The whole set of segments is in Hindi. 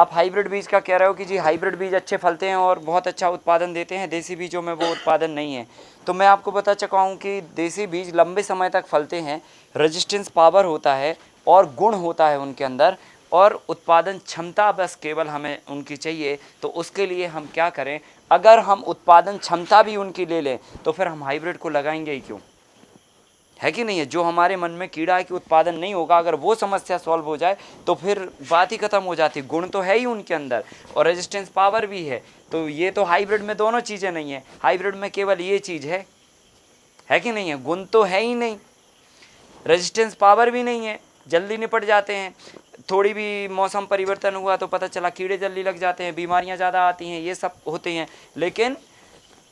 आप हाइब्रिड बीज का कह रहे हो कि जी हाइब्रिड बीज अच्छे फलते हैं और बहुत अच्छा उत्पादन देते हैं, देसी बीजों में वो उत्पादन नहीं है। तो मैं आपको बता चुका हूँ कि देसी बीज लंबे समय तक फलते हैं, रेजिस्टेंस पावर होता है और गुण होता है उनके अंदर, और उत्पादन क्षमता बस केवल हमें उनकी चाहिए। तो उसके लिए हम क्या करें, अगर हम उत्पादन क्षमता भी उनकी ले लें तो फिर हम हाइब्रिड को लगाएंगे ही क्यों, है कि नहीं है। जो हमारे मन में कीड़ा है कि उत्पादन नहीं होगा, अगर वो समस्या सॉल्व हो जाए तो फिर बात ही खत्म हो जाती। गुण तो है ही उनके अंदर और रेजिस्टेंस पावर भी है। तो ये तो हाइब्रिड में दोनों चीज़ें नहीं है, हाइब्रिड में केवल ये चीज़ है कि नहीं है। गुण तो है ही नहीं, रेजिस्टेंस पावर भी नहीं है, जल्दी निपट जाते हैं। थोड़ी भी मौसम परिवर्तन हुआ तो पता चला कीड़े जल्दी लग जाते हैं, बीमारियां ज़्यादा आती हैं, ये सब होते हैं। लेकिन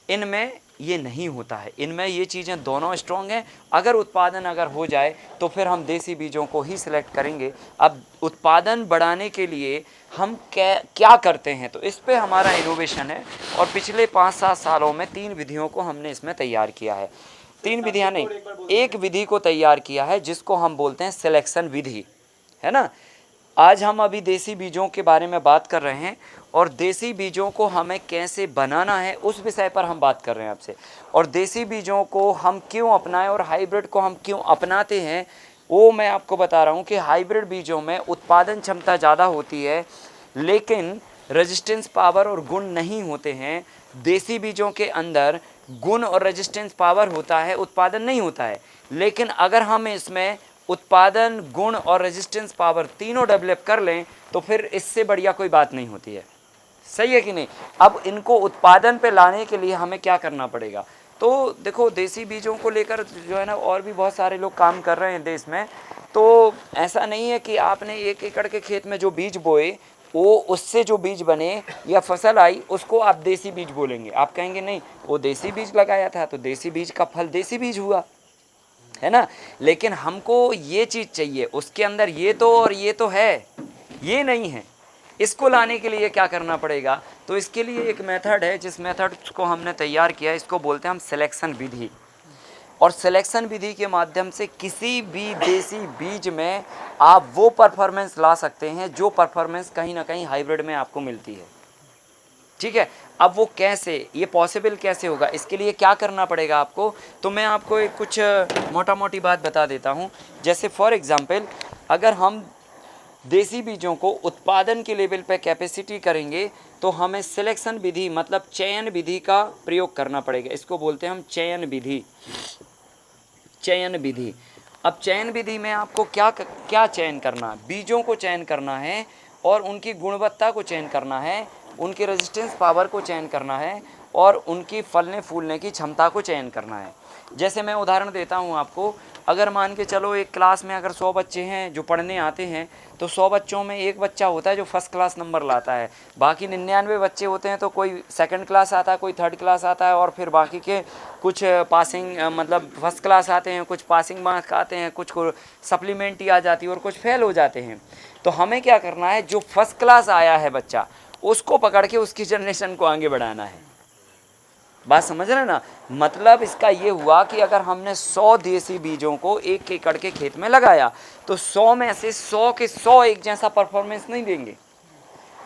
इनमें ये नहीं होता है, इनमें ये चीज़ें दोनों स्ट्रॉन्ग हैं। अगर उत्पादन अगर हो जाए तो फिर हम देसी बीजों को ही सिलेक्ट करेंगे। अब उत्पादन बढ़ाने के लिए हम क्या करते हैं, तो इस पे हमारा इनोवेशन है और पिछले 5-7 सालों में 3 विधियों को हमने इसमें तैयार किया है। 3 विधियाँ नहीं, एक विधि को तैयार किया है जिसको हम बोलते हैं सिलेक्शन विधि, है ना। आज हम अभी देसी बीजों के बारे में बात कर रहे हैं और देसी बीजों को हमें कैसे बनाना है उस विषय पर हम बात कर रहे हैं आपसे। और देसी बीजों को हम क्यों अपनाएं और हाइब्रिड को हम क्यों अपनाते हैं वो मैं आपको बता रहा हूं कि हाइब्रिड बीजों में उत्पादन क्षमता ज़्यादा होती है लेकिन रेजिस्टेंस पावर और गुण नहीं होते हैं। देसी बीजों के अंदर गुण और रेजिस्टेंस पावर होता है, उत्पादन नहीं होता है। लेकिन अगर हम इसमें उत्पादन, गुण और रेजिस्टेंस पावर तीनों डेवलप कर लें तो फिर इससे बढ़िया कोई बात नहीं होती है, सही है कि नहीं। अब इनको उत्पादन पे लाने के लिए हमें क्या करना पड़ेगा, तो देखो देसी बीजों को लेकर जो है ना और भी बहुत सारे लोग काम कर रहे हैं देश में। तो ऐसा नहीं है कि आपने 1 एकड़ के खेत में जो बीज बोए वो उससे जो बीज बने या फसल आई उसको आप देसी बीज बोलेंगे। आप कहेंगे नहीं वो देसी बीज लगाया था तो देसी बीज का फल देसी बीज हुआ, है ना। लेकिन हमको ये चीज़ चाहिए, उसके अंदर ये तो और ये तो है, ये नहीं है। इसको लाने के लिए क्या करना पड़ेगा, तो इसके लिए एक मेथड है, जिस मेथड को हमने तैयार किया है इसको बोलते हैं हम सिलेक्शन विधि। और सिलेक्शन विधि के माध्यम से किसी भी देसी बीज में आप वो परफॉर्मेंस ला सकते हैं जो परफॉर्मेंस कहीं ना कहीं हाइब्रिड में आपको मिलती है, ठीक है। अब वो कैसे, ये पॉसिबल कैसे होगा, इसके लिए क्या करना पड़ेगा आपको, तो मैं आपको एक कुछ मोटा मोटी बात बता देता हूँ। जैसे फॉर एग्जांपल अगर हम देसी बीजों को उत्पादन के लेवल पे कैपेसिटी करेंगे तो हमें सिलेक्शन विधि मतलब चयन विधि का प्रयोग करना पड़ेगा। इसको बोलते हैं हम चयन विधि, चयन विधि। अब चयन विधि में आपको क्या क्या चयन करना, बीजों को चयन करना है और उनकी गुणवत्ता को चयन करना है, उनके रेजिस्टेंस पावर को चयन करना है और उनकी फलने फूलने की क्षमता को चयन करना है। जैसे मैं उदाहरण देता हूँ आपको, अगर मान के चलो एक क्लास में अगर 100 बच्चे हैं जो पढ़ने आते हैं तो 100 बच्चों में एक बच्चा होता है जो फर्स्ट क्लास नंबर लाता है, बाकी 99 बच्चे होते हैं तो कोई सेकंड क्लास आता है, कोई थर्ड क्लास आता है और फिर बाकी के कुछ पासिंग मतलब फर्स्ट क्लास आते हैं, कुछ पासिंग मार्क्स आते हैं, कुछ को सप्लीमेंट्री आ जाती है और कुछ फेल हो जाते हैं। तो हमें क्या करना है, जो फर्स्ट क्लास आया है बच्चा उसको पकड़ के उसकी जनरेशन को आगे बढ़ाना है। बात समझ रहे ना, मतलब इसका ये हुआ कि अगर हमने 100 देसी बीजों को 1 एकड़ के खेत में लगाया तो 100 में से 100 के 100 एक जैसा परफॉर्मेंस नहीं देंगे,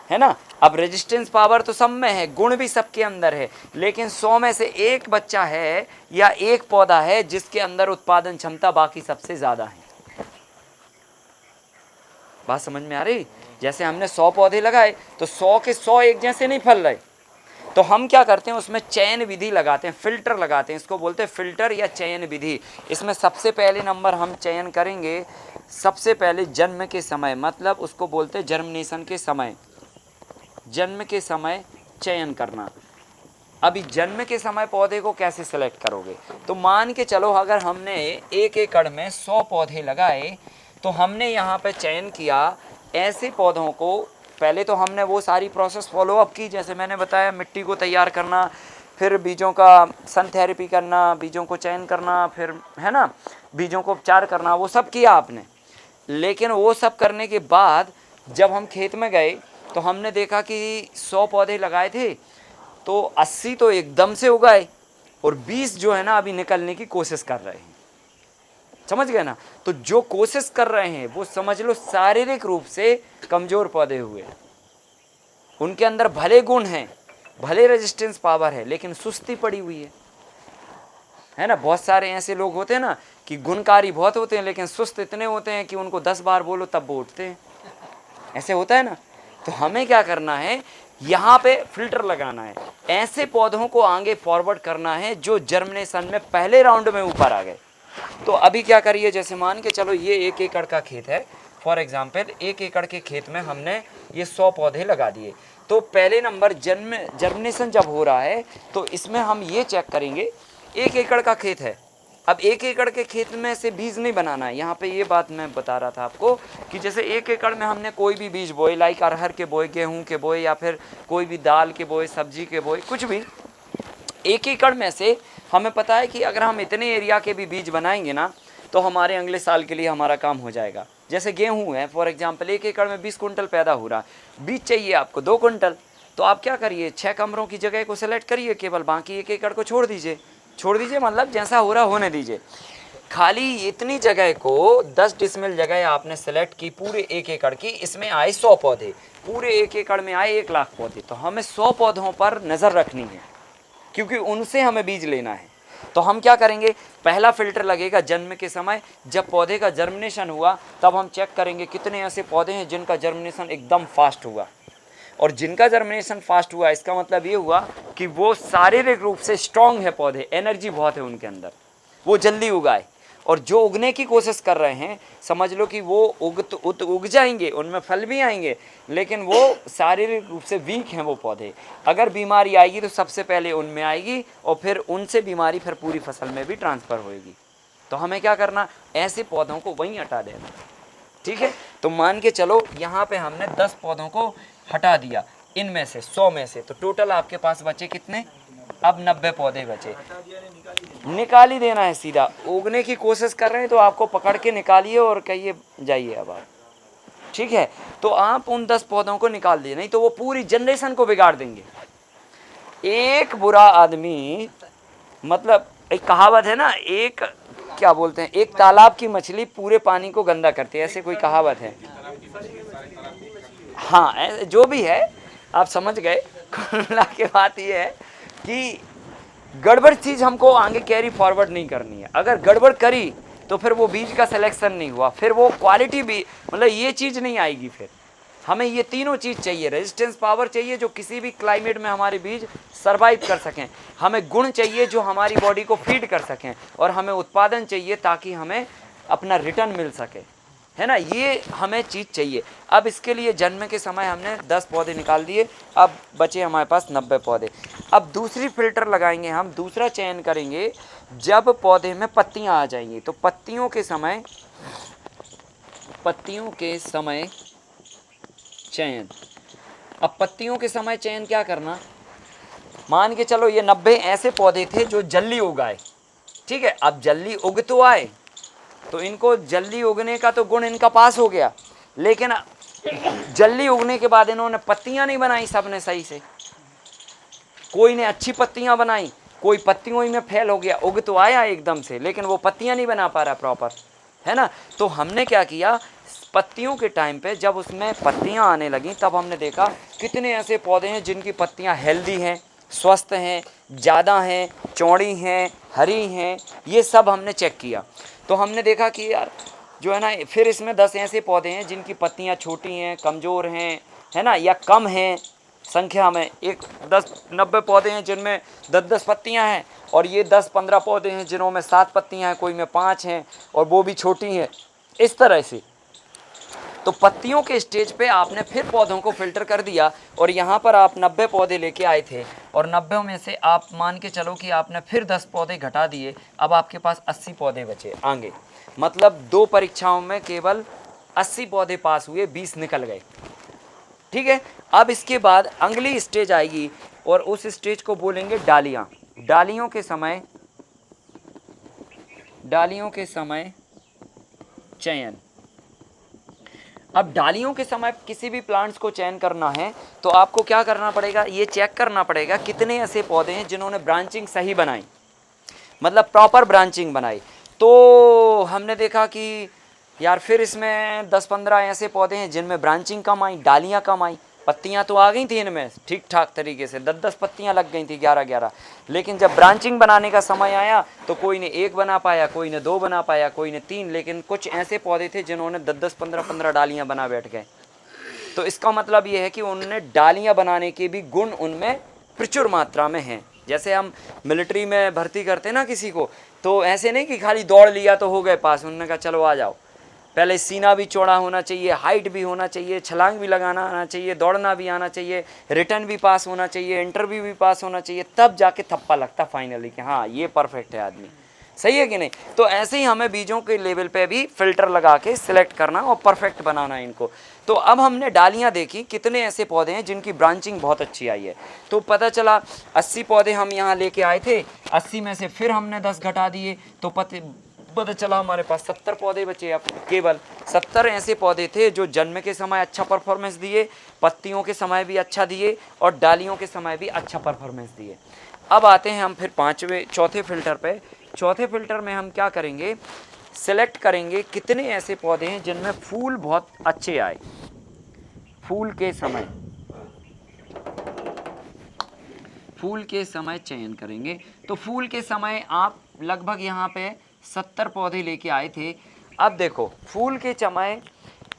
है ना। अब रेजिस्टेंस पावर तो सब में है, गुण भी सबके अंदर है, लेकिन 100 में से एक बच्चा है या एक पौधा है जिसके अंदर उत्पादन क्षमता बाकी सबसे ज्यादा है। बात समझ में आ रही। जैसे हमने 100 पौधे लगाए तो 100 के 100 एक जैसे नहीं फल रहे, तो हम क्या करते हैं उसमें चयन विधि लगाते हैं, फिल्टर लगाते हैं, इसको बोलते हैं फिल्टर या चयन विधि। इसमें सबसे पहले नंबर हम चयन करेंगे, सबसे पहले जन्म के समय, मतलब उसको बोलते हैं जर्मिनेशन के समय, जन्म के समय चयन करना। अभी जन्म के समय पौधे को कैसे सेलेक्ट करोगे, तो मान के चलो अगर हमने 1 एकड़ में 100 पौधे लगाए तो हमने यहाँ पे चयन किया ऐसे पौधों को। पहले तो हमने वो सारी प्रोसेस फॉलो अप की, जैसे मैंने बताया मिट्टी को तैयार करना, फिर बीजों का सन थेरेपी करना, बीजों को चयन करना, फिर है ना बीजों को उपचार करना, वो सब किया आपने। लेकिन वो सब करने के बाद जब हम खेत में गए तो हमने देखा कि 100 पौधे लगाए थे तो 80 तो एकदम से उगाए और 20 जो है ना अभी निकलने की कोशिश कर रहे हैं, समझ गए ना। तो जो कोशिश कर रहे हैं वो समझ लो शारीरिक रूप से कमजोर पौधे हुए, उनके अंदर भले गुण हैं, भले रेजिस्टेंस पावर है, लेकिन सुस्ती पड़ी हुई है ना। बहुत सारे ऐसे लोग होते हैं ना कि गुणकारी बहुत होते हैं लेकिन सुस्त इतने होते हैं कि उनको 10 बार बोलो तब वो उठते हैं, ऐसे होता है ना। तो हमें क्या करना है, यहाँ पे फिल्टर लगाना है, ऐसे पौधों को आगे फॉरवर्ड करना है जो जर्मिनेशन में पहले राउंड में ऊपर आ गए। तो अभी क्या करिए, जैसे मान के चलो ये 1 एकड़ का खेत है, फॉर एग्जाम्पल 1 एकड़ के खेत में हमने ये 100 पौधे लगा दिए। तो पहले नंबर जर्मिनेशन जब हो रहा है तो इसमें हम ये चेक करेंगे, 1 एकड़ का खेत है, अब 1 एकड़ के खेत में से बीज नहीं बनाना है। यहाँ पे ये बात मैं बता रहा था आपको कि जैसे 1 एकड़ में हमने कोई भी बीज बोए, लाइक अरहर के बोए, गेहूं के बोए, या फिर कोई भी दाल के बोए, सब्जी के बोए, कुछ भी, 1 एकड़ में से हमें पता है कि अगर हम इतने एरिया के भी बीज बनाएंगे ना तो हमारे अगले साल के लिए हमारा काम हो जाएगा। जैसे गेहूं है फॉर एग्जांपल, 1 एकड़ में 20 कुंटल पैदा हो रहा, बीज चाहिए आपको 2 कुंटल, तो आप क्या करिए, 6 कमरों की जगह को सेलेक्ट करिए केवल, बाकी 1 एकड़ को छोड़ दीजिए मतलब जैसा हो रहा होने दीजिए। खाली इतनी जगह को 10 डिसमिल जगह आपने सेलेक्ट की पूरे 1 एकड़ की, इसमें आए 100 पौधे, पूरे 1 एकड़ में आए 1 लाख पौधे। तो हमें 100 पौधों पर नज़र रखनी है क्योंकि उनसे हमें बीज लेना है। तो हम क्या करेंगे, पहला फिल्टर लगेगा जन्म के समय, जब पौधे का जर्मिनेशन हुआ तब हम चेक करेंगे कितने ऐसे पौधे हैं जिनका जर्मिनेशन एकदम फास्ट हुआ। और जिनका जर्मिनेशन फास्ट हुआ इसका मतलब ये हुआ कि वो शारीरिक रूप से स्ट्रांग है, पौधे एनर्जी बहुत है उनके अंदर, वो जल्दी उगाए। और जो उगने की कोशिश कर रहे हैं समझ लो कि वो उग जाएंगे, उनमें फल भी आएंगे, लेकिन वो शारीरिक रूप से वीक हैं वो पौधे। अगर बीमारी आएगी तो सबसे पहले उनमें आएगी और फिर उनसे बीमारी फिर पूरी फसल में भी ट्रांसफ़र होएगी। तो हमें क्या करना, ऐसे पौधों को वहीं हटा देना, ठीक है। तो मान के चलो यहाँ पे हमने 10 पौधों को हटा दिया, इनमें से 100 में से, तो टोटल आपके पास बचे कितने, अब 90 पौधे बचे। निकाल ही देना है सीधा, उगने की कोशिश कर रहे हैं तो आपको पकड़ के निकालिए और कहिए जाइए अब आप, ठीक है। तो आप उन 10 पौधों को निकाल दिए, नहीं तो वो पूरी जनरेशन को बिगाड़ देंगे। एक बुरा आदमी, मतलब एक कहावत है ना, एक क्या बोलते हैं, एक तालाब की मछली पूरे पानी को गंदा करती है, ऐसे कोई कहावत है। हाँ, जो भी है आप समझ गए। कुल के बात ये है कि गड़बड़ चीज़ हमको आगे कैरी फॉरवर्ड नहीं करनी है। अगर गड़बड़ करी तो फिर वो बीज का सिलेक्शन नहीं हुआ, फिर वो क्वालिटी भी, मतलब ये चीज़ नहीं आएगी। फिर हमें ये तीनों चीज़ चाहिए, रेजिस्टेंस पावर चाहिए जो किसी भी क्लाइमेट में हमारे बीज सर्वाइव कर सकें, हमें गुण चाहिए जो हमारी बॉडी को फीड कर सकें, और हमें उत्पादन चाहिए ताकि हमें अपना रिटर्न मिल सके, है ना। ये हमें चीज़ चाहिए। अब इसके लिए जन्म के समय हमने 10 पौधे निकाल दिए, अब बचे हमारे पास 90 पौधे। अब दूसरी फिल्टर लगाएंगे हम, दूसरा चयन करेंगे जब पौधे में पत्तियां आ जाएंगी। तो पत्तियों के समय चयन। अब पत्तियों के समय चयन क्या करना, मान के चलो ये 90 ऐसे पौधे थे जो जल्दी उगाए, ठीक है। अब जल्दी उग तो आए, तो इनको जल्दी उगने का तो गुण इनका पास हो गया, लेकिन जल्दी उगने के बाद इन्होंने पत्तियां नहीं बनाई सबने सही से। कोई ने अच्छी पत्तियां बनाई, कोई पत्तियों ही में फेल हो गया, उग तो आया एकदम से लेकिन वो पत्तियां नहीं बना पा रहा प्रॉपर, है ना। तो हमने क्या किया, पत्तियों के टाइम पे जब उसमें पत्तियां आने लगी तब हमने देखा कितने ऐसे पौधे हैं जिनकी पत्तियां हेल्दी हैं, स्वस्थ हैं, ज़्यादा हैं, चौड़ी हैं, हरी हैं, ये सब हमने चेक किया। तो हमने देखा कि यार जो है ना, फिर इसमें 10 ऐसे पौधे हैं जिनकी पत्तियां छोटी हैं, कमज़ोर हैं, है ना, या कम हैं संख्या में। एक 10-90 पौधे हैं जिनमें 10-10 पत्तियां हैं, और ये 10-15 पौधे हैं जिनमें 7 पत्तियां हैं, कोई में 5 हैं और वो भी छोटी हैं, इस तरह से। तो पत्तियों के स्टेज पे आपने फिर पौधों को फिल्टर कर दिया, और यहाँ पर आप 90 पौधे लेके आए थे, और 90 में से आप मान के चलो कि आपने फिर 10 पौधे घटा दिए, अब आपके पास 80 पौधे बचे आगे। मतलब 2 परीक्षाओं में केवल 80 पौधे पास हुए, 20 निकल गए, ठीक है। अब इसके बाद अगली स्टेज आएगी, और उस स्टेज को बोलेंगे डालियाँ। डालियों के समय चयन। अब डालियों के समय किसी भी प्लांट्स को चयन करना है तो आपको क्या करना पड़ेगा, ये चेक करना पड़ेगा कितने ऐसे पौधे हैं जिन्होंने ब्रांचिंग सही बनाई, मतलब प्रॉपर ब्रांचिंग बनाई। तो हमने देखा कि यार फिर इसमें 10-15 ऐसे पौधे हैं जिनमें ब्रांचिंग कम आई, डालियाँ कम आई, पत्तियां तो आ गई थी इनमें ठीक ठाक तरीके से, 10-10 पत्तियां लग गई थी, 11-11। लेकिन जब ब्रांचिंग बनाने का समय आया तो कोई ने 1 बना पाया, कोई ने 2 बना पाया, कोई ने 3, लेकिन कुछ ऐसे पौधे थे जिन्होंने 10-10, 15-15 डालियां बना बैठ गए। तो इसका मतलब ये है कि उनने डालियां बनाने के भी गुण उनमें प्रचुर मात्रा में हैं। जैसे हम मिलिट्री में भर्ती करते हैं ना किसी को, तो ऐसे नहीं कि खाली दौड़ लिया तो हो गए पास, उन्होंने कहा चलो आ जाओ। पहले सीना भी चौड़ा होना चाहिए, हाइट भी होना चाहिए, छलांग भी लगाना आना चाहिए, दौड़ना भी आना चाहिए, रिटर्न भी पास होना चाहिए, इंटरव्यू भी पास होना चाहिए, तब जाके थप्पा लगता फाइनली कि हाँ ये परफेक्ट है आदमी। सही है कि नहीं? तो ऐसे ही हमें बीजों के लेवल पे भी फिल्टर लगा के सिलेक्ट करना और परफेक्ट बनाना इनको। तो अब हमने डालियां देखी, कितने ऐसे पौधे हैं जिनकी ब्रांचिंग बहुत अच्छी आई है। तो पता चला 80 पौधे हम यहाँ लेके आए थे, 80 में से फिर हमने 10 घटा दिए, तो पता चला हमारे पास 70 पौधे बचे। अब केवल 70 ऐसे पौधे थे जो जन्म के समय अच्छा परफॉर्मेंस दिए, पत्तियों के समय भी अच्छा दिए और डालियों के समय भी अच्छा परफॉर्मेंस दिए। अब आते हैं हम फिर चौथे फिल्टर पे। चौथे फिल्टर में हम क्या करेंगे, सिलेक्ट करेंगे कितने ऐसे पौधे हैं जिनमें फूल बहुत अच्छे आए। फूल के समय चयन करेंगे। तो फूल के समय आप लगभग यहाँ पे 70 पौधे लेके आए थे। अब देखो फूल के समय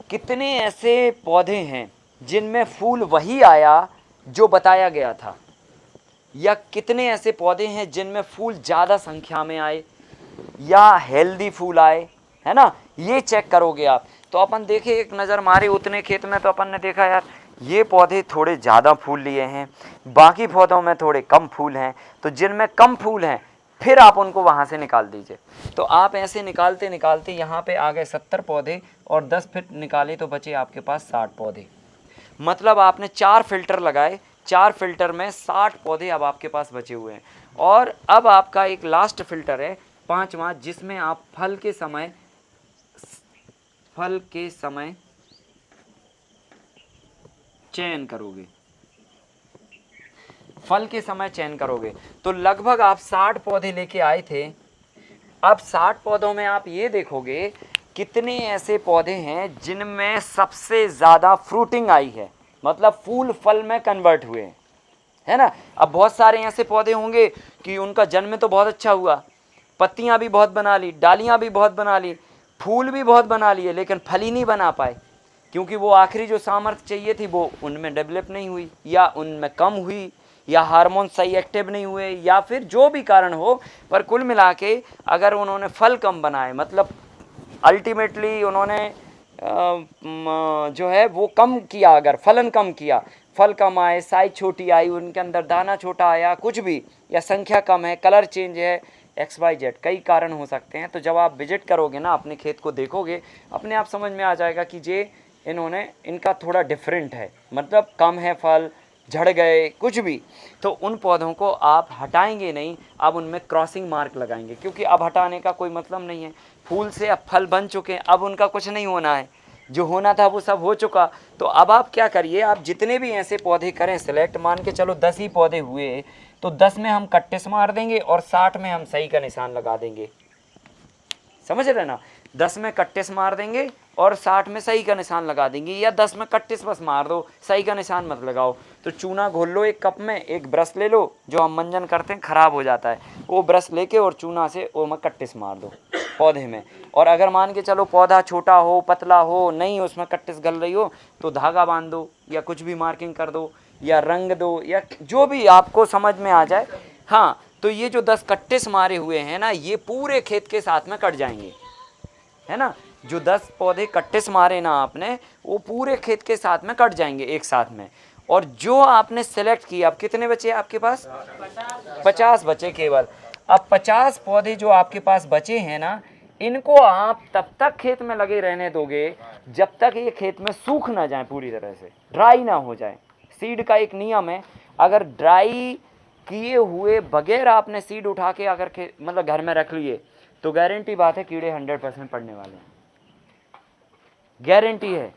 कितने ऐसे पौधे हैं जिनमें फूल वही आया जो बताया गया था, या कितने ऐसे पौधे हैं जिनमें फूल ज़्यादा संख्या में आए या हेल्दी फूल आए, है ना? ये चेक करोगे आप। तो अपन देखे, एक नज़र मारे उतने खेत में, तो अपन ने देखा यार ये पौधे थोड़े ज़्यादा फूल लिए हैं, बाकी पौधों में थोड़े कम फूल हैं। तो जिनमें कम फूल हैं फिर आप उनको वहाँ से निकाल दीजिए। तो आप ऐसे निकालते निकालते यहाँ पे आ गए 70 पौधे और 10 फिर निकाले तो बचे आपके पास 60 पौधे। मतलब आपने 4 फिल्टर लगाए, 4 फिल्टर में 60 पौधे अब आपके पास बचे हुए हैं। और अब आपका एक लास्ट फिल्टर है 5वां, जिसमें आप फल के समय चयन करोगे। फल के समय चयन करोगे तो लगभग आप 60 पौधे लेके आए थे। अब 60 पौधों में आप ये देखोगे कितने ऐसे पौधे हैं जिनमें सबसे ज़्यादा फ्रूटिंग आई है, मतलब फूल फल में कन्वर्ट हुए हैं, है ना? अब बहुत सारे ऐसे पौधे होंगे कि उनका जन्म तो बहुत अच्छा हुआ, पत्तियां भी बहुत बना ली, डालियां भी बहुत बना ली, फूल भी बहुत बना लिए, लेकिन फल ही नहीं बना पाए, क्योंकि वो आखिरी जो सामर्थ्य चाहिए थी वो उनमें डेवलप नहीं हुई, या उनमें कम हुई, या हार्मोन सही एक्टिव नहीं हुए, या फिर जो भी कारण हो। पर कुल मिला के अगर उन्होंने फल कम बनाए, मतलब अल्टीमेटली उन्होंने जो है वो कम किया, अगर फलन कम किया, फल कम आए, साइज छोटी आई, उनके अंदर दाना छोटा आया, कुछ भी, या संख्या कम है, कलर चेंज है, XYZ कई कारण हो सकते हैं। तो जब आप विजिट करोगे ना, अपने खेत को देखोगे, अपने आप समझ में आ जाएगा कि ये इनका थोड़ा डिफरेंट है, मतलब कम है फल, झड़ गए, कुछ भी। तो उन पौधों को आप हटाएंगे नहीं, अब उनमें क्रॉसिंग मार्क लगाएंगे, क्योंकि अब हटाने का कोई मतलब नहीं है। फूल से अब फल बन चुके हैं, अब उनका कुछ नहीं होना है, जो होना था वो सब हो चुका। तो अब आप क्या करिए, आप जितने भी ऐसे पौधे करें सिलेक्ट, मान के चलो 10 ही पौधे हुए, तो 10 में हम कट्टिस मार देंगे और 60 में हम सही का निशान लगा देंगे। समझ रहे ना? 10 में कट्टिस मार देंगे और 60 में सही का निशान लगा देंगे, या 10 में कट्टिस बस मार दो, सही का निशान मत लगाओ। तो चूना घोल लो एक कप में, एक ब्रश ले लो, जो हम मंजन करते हैं खराब हो जाता है, वो ब्रश लेके और चूना से वो में कट्टिस मार दो पौधे में। और अगर मान के चलो पौधा छोटा हो, पतला हो, नहीं उसमें कट्टिस गल रही हो, तो धागा बांध दो, या कुछ भी मार्किंग कर दो, या रंग दो, या जो भी आपको समझ में आ जाए। हाँ, तो ये जो 10 कट्टिस मारे हुए हैं ना, ये पूरे खेत के साथ में कट जाएंगे, है ना? जो 10 पौधे कट्टिस मारे ना आपने, वो पूरे खेत के साथ में कट जाएंगे एक साथ में। और जो आपने सेलेक्ट किया, अब कितने बचे आपके पास? 50 बचे केवल। अब 50 पौधे जो आपके पास बचे हैं ना, इनको आप तब तक खेत में लगे रहने दोगे जब तक ये खेत में सूख ना जाए, पूरी तरह से ड्राई ना हो जाए। सीड का एक नियम है, अगर ड्राई किए हुए बगैर आपने सीड उठा के अगर मतलब घर में रख लिए, तो गारंटी बात है कीड़े 100% पड़ने वाले हैं, गारंटी है।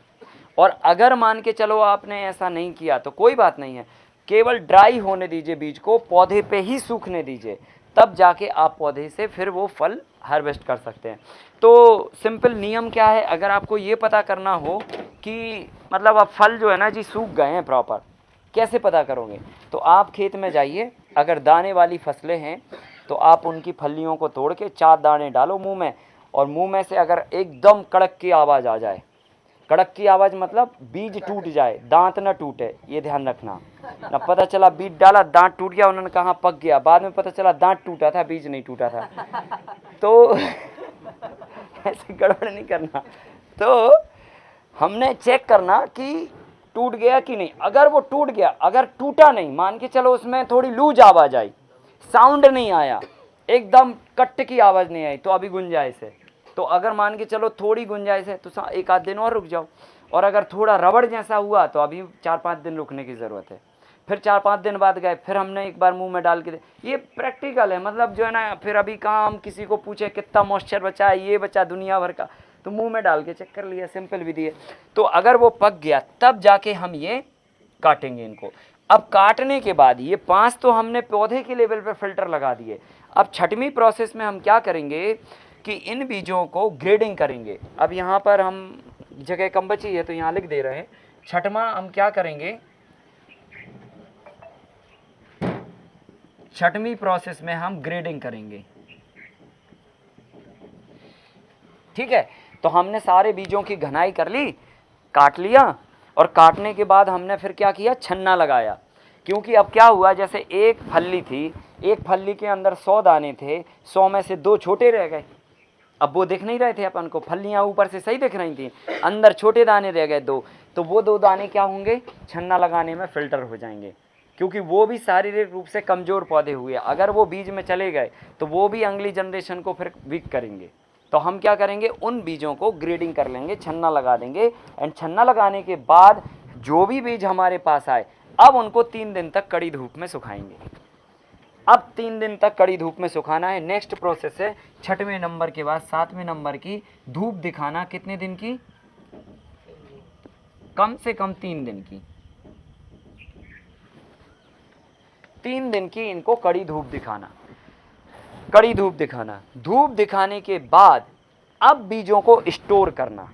और अगर मान के चलो आपने ऐसा नहीं किया तो कोई बात नहीं है, केवल ड्राई होने दीजिए बीज को, पौधे पे ही सूखने दीजिए, तब जाके आप पौधे से फिर वो फल हार्वेस्ट कर सकते हैं। तो सिंपल नियम क्या है, अगर आपको ये पता करना हो कि मतलब अब फल जो है ना जी सूख गए हैं प्रॉपर, कैसे पता करोगे, तो आप खेत में जाइए, अगर दाने वाली फसलें हैं तो आप उनकी फलियों को तोड़ के 4 दाने डालो मुंह में, और मुंह में से अगर एकदम कड़क की आवाज़ आ जाए, कड़क की आवाज़ मतलब बीज टूट जाए, दांत ना टूटे, ये ध्यान रखना। ना पता चला बीज डाला दांत टूट गया, उन्होंने कहा पक गया, बाद में पता चला दांत टूटा था, बीज नहीं टूटा था। तो ऐसे गड़बड़ नहीं करना। तो हमने चेक करना कि टूट गया कि नहीं। अगर वो टूट गया, अगर टूटा नहीं, मान के चलो उसमें थोड़ी लूज आवाज़ आई, साउंड नहीं आया, एकदम कट की आवाज़ नहीं आई, तो अभी गुंजाइश है। तो अगर मान के चलो थोड़ी गुंजाइश है तो 1 आध दिन और रुक जाओ, और अगर थोड़ा रबड़ जैसा हुआ तो अभी 4-5 दिन रुकने की ज़रूरत है। फिर 4-5 दिन बाद गए, फिर हमने एक बार मुंह में डाल के ये प्रैक्टिकल है, मतलब जो है ना, फिर अभी काम किसी को पूछे कितना मॉइस्चर बचा है, ये बचा दुनिया भर का, तो मुंह में डाल के चेक कर लिया, सिंपल विधि है। तो अगर वो पक गया तब जाके हम ये काटेंगे इनको। अब काटने के बाद ये 5 तो हमने पौधे के लेवल पे फिल्टर लगा दिए। अब छठवीं प्रोसेस में हम क्या करेंगे कि इन बीजों को ग्रेडिंग करेंगे। अब यहाँ पर हम जगह कम बची है तो यहाँ लिख दे रहे हैं। छठवां हम क्या करेंगे, छठवीं प्रोसेस में हम ग्रेडिंग करेंगे। ठीक है, तो हमने सारे बीजों की घनाई कर ली, काट लिया, और काटने के बाद हमने फिर क्या किया, छन्ना लगाया। क्योंकि अब क्या हुआ, जैसे एक फल्ली थी, एक फल्ली के अंदर 100 दाने थे, 100 में से 2 छोटे रह गए। अब वो दिख नहीं रहे थे अपन को, फलियाँ ऊपर से सही दिख रही थी, अंदर छोटे दाने रह गए 2, तो वो 2 दाने क्या होंगे, छन्ना लगाने में फिल्टर हो जाएंगे। क्योंकि वो भी शारीरिक रूप से कमज़ोर पौधे हुए, अगर वो बीज में चले गए तो वो भी अगली जनरेशन को फिर वीक करेंगे। तो हम क्या करेंगे, उन बीजों को ग्रेडिंग कर लेंगे, छन्ना लगा देंगे, एंड छन्ना लगाने के बाद जो भी बीज हमारे पास आए, अब उनको 3 दिन तक कड़ी धूप में सुखाएंगे। अब 3 दिन तक कड़ी धूप में सुखाना है। नेक्स्ट प्रोसेस है 6वें नंबर के बाद 7वें नंबर की धूप दिखाना। कितने दिन की, कम से कम 3 दिन की, 3 दिन की इनको कड़ी धूप दिखाना, कड़ी धूप दिखाना। धूप दिखाने के बाद अब बीजों को स्टोर करना।